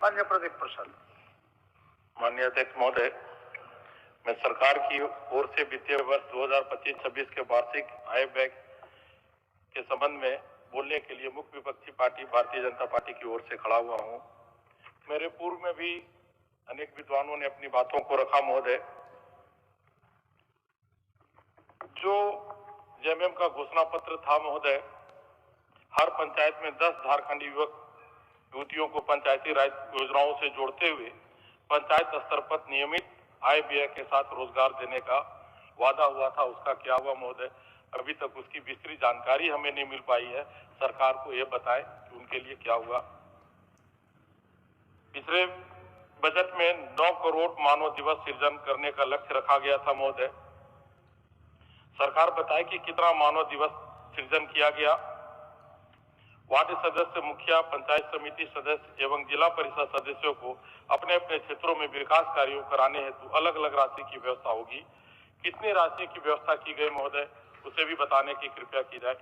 माननीय प्रदीप प्रसाद। माननीय अध्यक्ष महोदय, मैं सरकार की ओर से वित्तीय वर्ष 2025-26 के वार्षिक आय व्यय के संबंध में बोलने के लिए मुख्य विपक्षी पार्टी भारतीय जनता पार्टी की ओर से खड़ा हुआ हूं। मेरे पूर्व में भी अनेक विद्वानों ने अपनी बातों को रखा। महोदय, जो जेएमएम का घोषणा पत्र था महोदय, हर पंचायत में 10 झारखंडी युवक युवतियों को पंचायती राज योजनाओं से जोड़ते हुए पंचायत स्तर पर नियमित आय व्यय के साथ रोजगार देने का वादा हुआ था। उसका क्या हुआ महोदय? अभी तक उसकी विस्तृत जानकारी हमें नहीं मिल पाई है। सरकार को यह बताएं कि उनके लिए क्या हुआ। पिछले बजट में 9 करोड़ मानव दिवस सृजन करने का लक्ष्य रखा गया था महोदय। सरकार बताए कि कितना मानव दिवस सृजन किया गया। वार्ड सदस्य, मुखिया, पंचायत समिति सदस्य एवं जिला परिषद सदस्यों को अपने अपने क्षेत्रों में विकास कार्यों कराने हेतु अलग अलग राशि की व्यवस्था होगी। कितनी राशि की व्यवस्था की गई महोदय, उसे भी बताने की कृपया की जाए।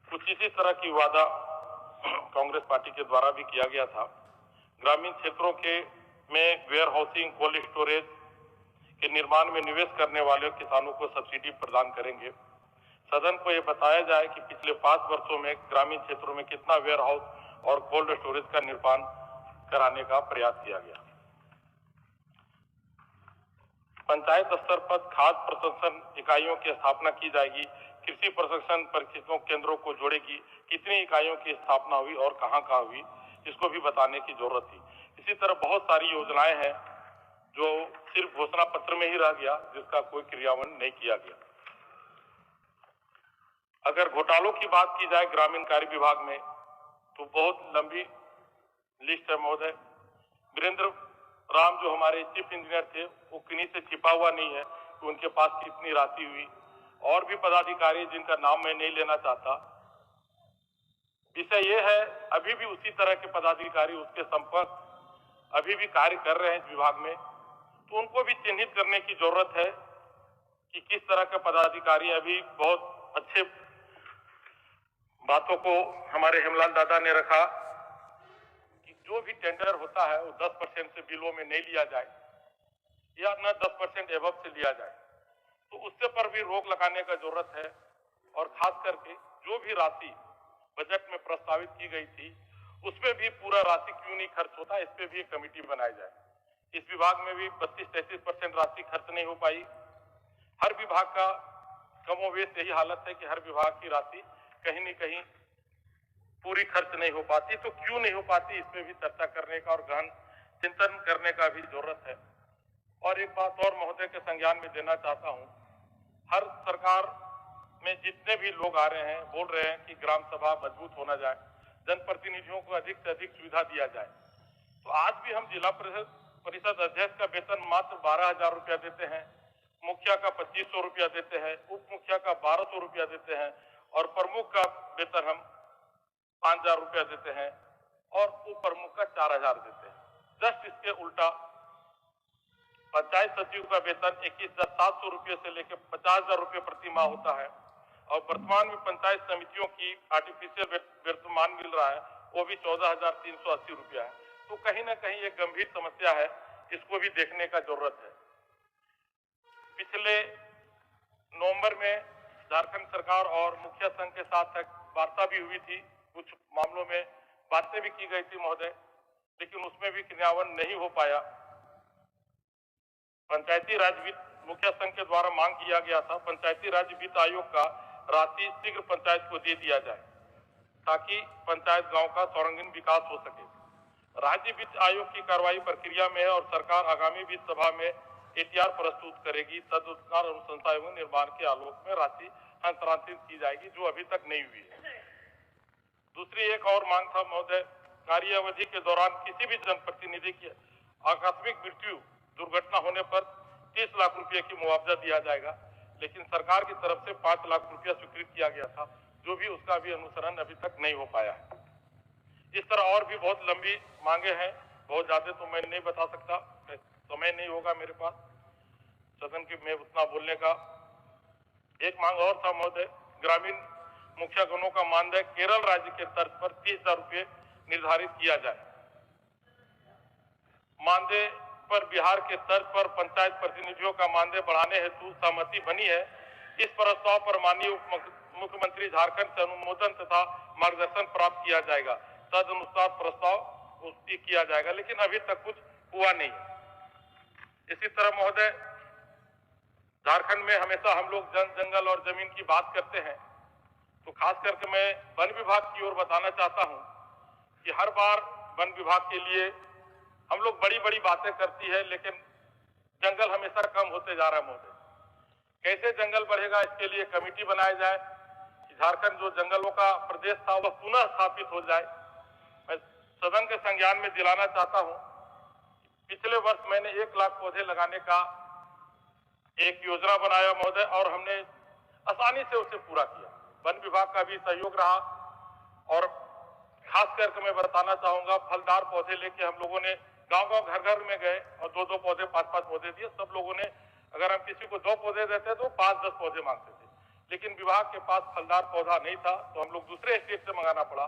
कुछ इसी तरह की वादा कांग्रेस पार्टी के द्वारा भी किया गया था। ग्रामीण क्षेत्रों के में वेयर हाउसिंग, कोल्ड स्टोरेज के निर्माण में निवेश करने वाले किसानों को सब्सिडी प्रदान करेंगे। सदन को यह बताया जाए कि पिछले 5 वर्षों में ग्रामीण क्षेत्रों में कितना वेयर हाउस और कोल्ड स्टोरेज का निर्माण कराने का प्रयास किया गया। पंचायत स्तर पर खाद्य प्रसंस्करण इकाइयों की स्थापना की जाएगी। कृषि प्रशिक्षण प्रशिक्षण केंद्रों को जोड़ेगी। कितनी इकाइयों की स्थापना हुई और कहां हुई, इसको भी बताने की जरूरत थी। इसी तरह बहुत सारी योजनाएं हैं जो सिर्फ घोषणा पत्र में ही रह गया, जिसका कोई क्रियान्वयन नहीं किया गया। अगर घोटालों की बात की जाए ग्रामीण कार्य विभाग में, तो बहुत लंबी लिस्ट है महोदय। वीरेंद्र राम जो हमारे चीफ इंजीनियर थे, वो किन्हीं से छिपा हुआ नहीं है कि उनके पास कितनी राशि हुई। और भी पदाधिकारी जिनका नाम मैं नहीं लेना चाहता। विषय ये है, अभी भी उसी तरह के पदाधिकारी उसके संपर्क अभी भी कार्य कर रहे हैं विभाग में, तो उनको भी चिन्हित करने की जरूरत है कि किस तरह के पदाधिकारी अभी बहुत अच्छे बातों को हमारे हेमलाल दादा ने रखा कि जो भी टेंडर होता है वो 10% से बिलो में नहीं लिया जाए या न 10% एबव से लिया जाए, तो उससे पर भी रोक लगाने का जरूरत है। और खास करके जो भी राशि बजट में प्रस्तावित की गई थी, उसमें भी पूरा राशि क्यों नहीं खर्च होता, इस पे भी एक कमेटी बनाई जाए। इस विभाग में भी 32-33% राशि खर्च नहीं हो पाई। हर विभाग का कमोवेश यही हालत है कि हर विभाग की राशि कहीं न कहीं पूरी खर्च नहीं हो पाती। तो क्यों नहीं हो पाती, इस पे भी चर्चा करने का और गहन चिंतन करने का भी जरूरत है। और एक बात और महोदय के संज्ञान में देना चाहता हूं, हर सरकार में जितने भी लोग आ रहे हैं बोल रहे हैं कि ग्राम सभा मजबूत होना जाए, जनप्रतिनिधियों को अधिक से अधिक सुविधा दिया जाए। तो आज भी हम जिला परिषद अध्यक्ष का वेतन मात्र 12,000 रुपया देते हैं, मुखिया का 2500 रुपया देते हैं, उप मुखिया का 1200 रुपया देते हैं और प्रमुख का वेतन हम 5,000 रुपया देते हैं और उप प्रमुख का 4,000 देते हैं। जस्ट इसके उल्टा पंचायत सचिव का वेतन 21,700 रुपये से लेकर 50,000 रुपये प्रति माह होता है और वर्तमान में पंचायत समितियों की आर्टिफिशियल वेतन मिल रहा है, वो भी 14,380 रुपया है। तो कहीं ना कहीं एक गंभीर समस्या है, इसको भी देखने का जरूरत है। पिछले नवंबर में झारखंड सरकार और मुखिया संघ के साथ वार्ता भी हुई थी, कुछ मामलों में बातें भी की गई थी महोदय, लेकिन उसमें भी क्रियान्वयन नहीं हो पाया। पंचायती राज वित्त मुखिया संघ के द्वारा मांग किया गया था, पंचायती राज वित्त आयोग का राशि शीघ्र पंचायत को दे दिया जाए ताकि पंचायत गांव का सर्वांगीण विकास हो सके। राज्य वित्त आयोग की कार्रवाई प्रक्रिया में है और सरकार आगामी वित्त सभा में एटीआर प्रस्तुत करेगी। तदनुसार अनुशंसा एवं निर्माण के आलोक में राशि हस्तांतरित की जाएगी, जो अभी तक नहीं हुई है। दूसरी एक और मांग था महोदय, कार्य अवधि के दौरान किसी भी जनप्रतिनिधि की आकस्मिक मृत्यु दुर्घटना होने पर 30 लाख रुपए की मुआवजा दिया जाएगा, लेकिन सरकार की तरफ से 5 लाख रुपया स्वीकृत किया गया था, जो भी उसका भी अनुसरण अभी तक नहीं हो पाया है। इस तरह और भी बहुत लंबी मांगे हैं, बहुत ज्यादा तो मैं नहीं बता सकता, समय नहीं होगा मेरे पास सदन की में उतना बोलने का। एक मांग और था महोदय, ग्रामीण मुखिया गणों का मानदेय केरल राज्य के तर्ज पर 30,000 रुपये निर्धारित किया जाए। मानदेय पर बिहार के तर्ज पर पंचायत प्रतिनिधियों का मानदेय बढ़ाने हेतु सहमति बनी है। इस प्रस्ताव पर माननीय मुख्यमंत्री झारखंड से अनुमोदन तथा मार्गदर्शन प्राप्त किया जाएगा। तद अनुसार प्रस्ताव पुष्टि किया जाएगा, लेकिन अभी तक कुछ हुआ नहीं है। इसी तरह महोदय, झारखंड में हमेशा हम लोग जंगल और जमीन की बात करते हैं, तो खास करके मैं वन विभाग की ओर बताना चाहता हूं कि हर बार वन विभाग के लिए हम लोग बड़ी बड़ी बातें करती है, लेकिन जंगल हमेशा कम होते जा रहा है महोदय। कैसे जंगल बढ़ेगा, इसके लिए कमेटी बनाया जाए कि झारखंड जो जंगलों का प्रदेश था वह पुनः स्थापित हो जाए। मैं सदन के संज्ञान में दिलाना चाहता हूं, पिछले वर्ष मैंने 1 लाख पौधे लगाने का एक योजना बनाया महोदय, और हमने आसानी से उसे पूरा किया। वन विभाग का भी सहयोग रहा, और खास करके मैं बताना चाहूंगा, फलदार पौधे लेके हम लोगों ने गांव-गांव घर-घर में गए और 2-2 पौधे 5-5 पौधे दिए। सब लोगों ने, अगर हम किसी को 2 पौधे देते तो 5-10 पौधे मांगते थे, लेकिन विभाग के पास फलदार पौधा नहीं था, तो हम लोग दूसरे स्टेट से मंगाना पड़ा।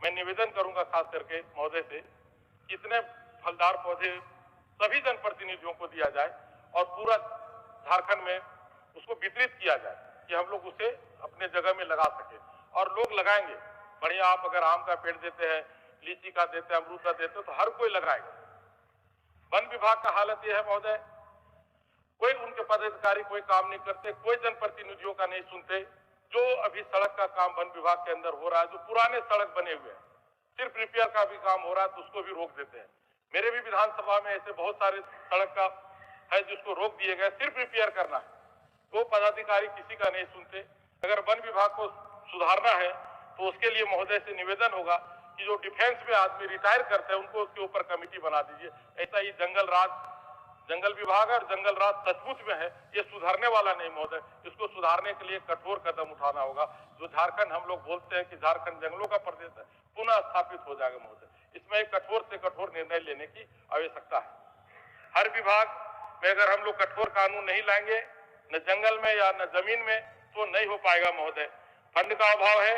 मैं निवेदन करूंगा खास करके महोदय से, इतने फलदार पौधे सभी जनप्रतिनिधियों को दिया जाए और पूरा झारखंड में उसको वितरित किया जाए कि हम लोग उसे अपने जगह में लगा सके, और लोग लगाएंगे। बढ़िया, आप अगर आम का पेड़ देते हैं, लीची का देते हैं, अमरूद का देते हैं, तो हर कोई लगाएगा। वन विभाग का हालत यह है महोदय, कोई उनके पदाधिकारी कोई काम नहीं करते, कोई जनप्रतिनिधियों का नहीं सुनते। जो अभी सड़क का काम वन विभाग के अंदर हो रहा है, जो पुराने सड़क बने हुए हैं, सिर्फ रिपेयर का भी काम हो रहा है, तो उसको भी रोक देते हैं। मेरे भी विधानसभा में ऐसे बहुत सारे सड़क का है जिसको रोक दिए गए, सिर्फ रिपेयर करना है। तो पदाधिकारी किसी का नहीं सुनते। अगर वन विभाग को सुधारना है तो उसके लिए महोदय से निवेदन होगा कि जो डिफेंस में आदमी रिटायर करते हैं उनको उसके ऊपर कमेटी बना दीजिए। ऐसा ही जंगल विभाग और जंगल राज सचमुच में है, ये सुधारने वाला नहीं महोदय। इसको सुधारने के लिए कठोर कदम उठाना होगा। जो झारखंड हम लोग बोलते हैं कि झारखंड जंगलों का प्रदेश है, पुनः स्थापित हो जाएगा महोदय। इसमें एक कठोर से कठोर निर्णय लेने की आवश्यकता है। हर विभाग में अगर हम लोग कठोर कानून नहीं लाएंगे, न जंगल में या न जमीन में, तो नहीं हो पाएगा महोदय। फंड का अभाव है,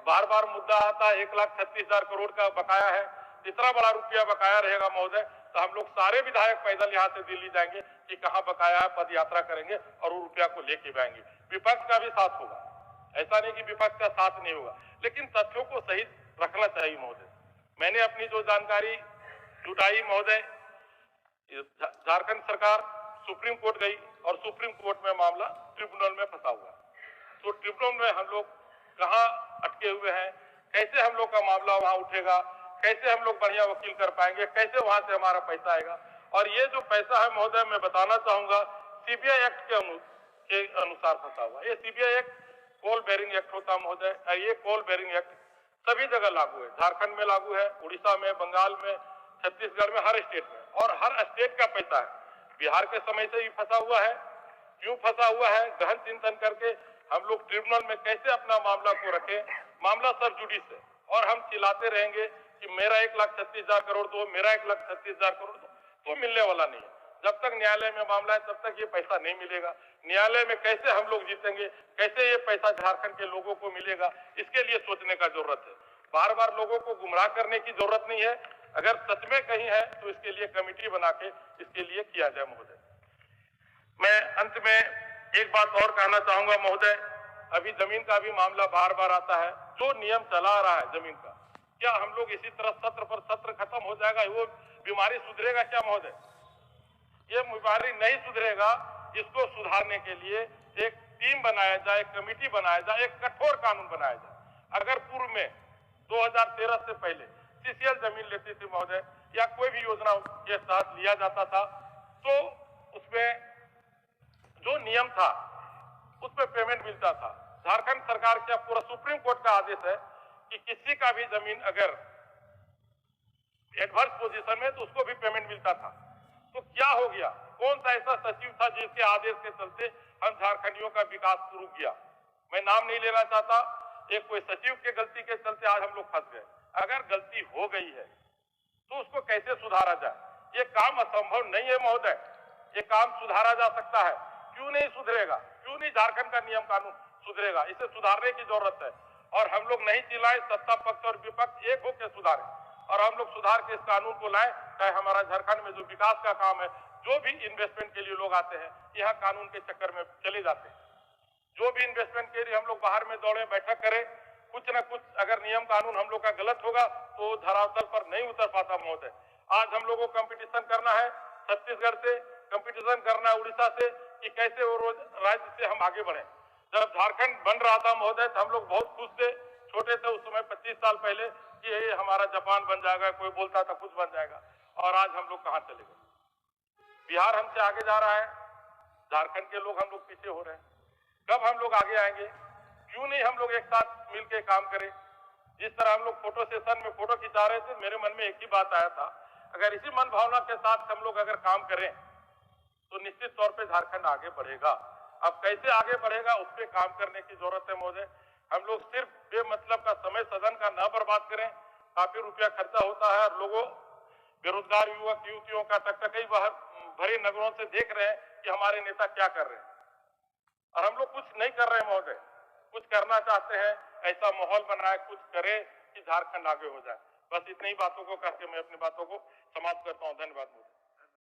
बार बार मुद्दा आता है। 1,36,000 करोड़ का बकाया है। इतना बड़ा रुपया बकाया रहेगा महोदय, तो हम लोग सारे विधायक पैदल यहाँ से दिल्ली जाएंगे कि कहाँ बकाया है, पद यात्रा करेंगे और वो रुपया को लेके जाएंगे। विपक्ष का भी साथ होगा, ऐसा नहीं कि विपक्ष का साथ नहीं होगा, लेकिन तथ्यों को सही रखना चाहिए महोदय। मैंने अपनी जो जानकारी जुटाई महोदय, झारखंड सरकार सुप्रीम कोर्ट गई और सुप्रीम कोर्ट में मामला ट्रिब्यूनल में फंसा हुआ। तो ट्रिब्यूनल में हम लोग कहाँ अटके हुए हैं, कैसे हम लोग का मामला वहां उठेगा, कैसे हम लोग बढ़िया वकील कर पाएंगे, कैसे वहां से हमारा पैसा आएगा। और ये जो पैसा है महोदय, मैं बताना चाहूंगा, सीबीआई एक्ट के अनुसार फंसा हुआ। ये CBI act coal bearing act होता है महोदय, और ये कॉल बेरिंग एक्ट सभी जगह लागू है। झारखंड में लागू है, उड़ीसा में, बंगाल में, छत्तीसगढ़ में, हर स्टेट में, और हर स्टेट का पैसा है। बिहार के समय से ही फंसा हुआ है। क्यों फंसा हुआ है, गहन चिंतन करके हम लोग ट्रिब्यूनल में कैसे अपना मामला को रखें। मामला सब जुडिस है, और हम चिल्लाते रहेंगे कि मेरा 1,36,000 करोड़ दो, मेरा 1,36,000 करोड़ दो, तो मिलने वाला नहीं है। जब तक न्यायालय में मामला है तब तक ये पैसा नहीं मिलेगा। न्यायालय में कैसे हम लोग जीतेंगे, कैसे ये पैसा झारखंड के लोगों को मिलेगा, इसके लिए सोचने का जरूरत है। बार बार लोगों को गुमराह करने की जरूरत नहीं है। अगर सच में कहीं है तो इसके लिए कमेटी बना के इसके लिए किया जाए महोदय। मैं अंत में एक बात और कहना चाहूंगा महोदय, अभी जमीन का भी मामला बार बार आता है। जो नियम चला रहा है जमीन का, क्या हम लोग इसी तरह सत्र पर सत्र खत्म हो जाएगा, वो बीमारी सुधरेगा क्या महोदय? ये बीमारी नहीं सुधरेगा। इसको सुधारने के लिए एक टीम बनाया जाए, एक कमेटी बनाया जाए, एक कठोर कानून बनाया जाए। अगर पूर्व में 2013 से पहले सीसीएल जमीन लेती थी महोदय, या कोई भी योजना के साथ लिया जाता था, तो उसमें जो नियम था उसमें पेमेंट मिलता था। झारखंड सरकार का पूरा सुप्रीम कोर्ट का आदेश है कि किसी का भी जमीन अगर एडवर्स पोजीशन में तो उसको भी पेमेंट मिलता था। तो क्या हो गया, कौन सा ऐसा सचिव था जिसके आदेश के चलते हम झारखंडियों का विकास शुरू किया? मैं नाम नहीं लेना चाहता, एक कोई सचिव के गलती के चलते आज हम लोग फंस गए। अगर गलती हो गई है तो उसको कैसे सुधारा जाए? ये काम असंभव नहीं है महोदय, ये काम सुधारा जा सकता है। क्यों नहीं सुधरेगा? क्यों नहीं झारखंड का नियम कानून सुधरेगा? इसे सुधारने की जरूरत है, और हम लोग नहीं चिल्लाए, सत्ता पक्ष और विपक्ष एक होकर सुधारे। और हम लोग सुधार के इस कानून को लाएं, चाहे हमारा झारखंड में जो विकास का काम है, जो भी इन्वेस्टमेंट के लिए लोग आते हैं यहाँ कानून के चक्कर में चले जाते हैं। जो भी इन्वेस्टमेंट के लिए हम लोग बाहर में दौड़े, बैठक करें, कुछ न कुछ अगर नियम कानून हम लोग का गलत होगा तो धरातल पर नहीं उतर पाता महोदय। आज हम लोगों को कंपटीशन करना है छत्तीसगढ़ से, कंपटीशन करना है उड़ीसा से कि कैसे वो रोज राज्य से हम आगे बढ़े। जब झारखंड बन रहा था महोदय तो हम लोग बहुत खुश थे, छोटे थे उस समय 25 साल पहले कि ये हमारा जापान बन जाएगा, कोई बोलता था कुछ बन जाएगा, और आज हम लोग कहाँ चले गए। बिहार हमसे आगे जा रहा है, झारखंड के लोग हम लोग पीछे हो रहे हैं। कब हम लोग आगे आएंगे? क्यों नहीं हम लोग एक साथ मिलकर काम करें? जिस तरह हम लोग फोटो सेशन में फोटो खिंचा रहे थे, मेरे मन में एक ही बात आया था, अगर इसी मन भावना के साथ हम लोग अगर काम करें तो निश्चित तौर पे झारखंड आगे बढ़ेगा। अब कैसे आगे बढ़ेगा उस पर काम करने की जरूरत है महोदय। हम लोग सिर्फ बेमतलब का समय सदन का न बर्बाद करें। काफी रुपया खर्चा होता है और लोगों बेरोजगार युवक युवतियों का टकटकई भरे नगरों से देख रहे हैं कि हमारे नेता क्या कर रहे हैं, और हम लोग कुछ नहीं कर रहे हैं महोदय। कुछ करना चाहते हैं, ऐसा माहौल बनाए, कुछ करे कि झारखंड आगे हो जाए। बस इतनी ही बातों को करके मैं अपनी बातों को समाप्त करता हूँ। धन्यवाद महोदय।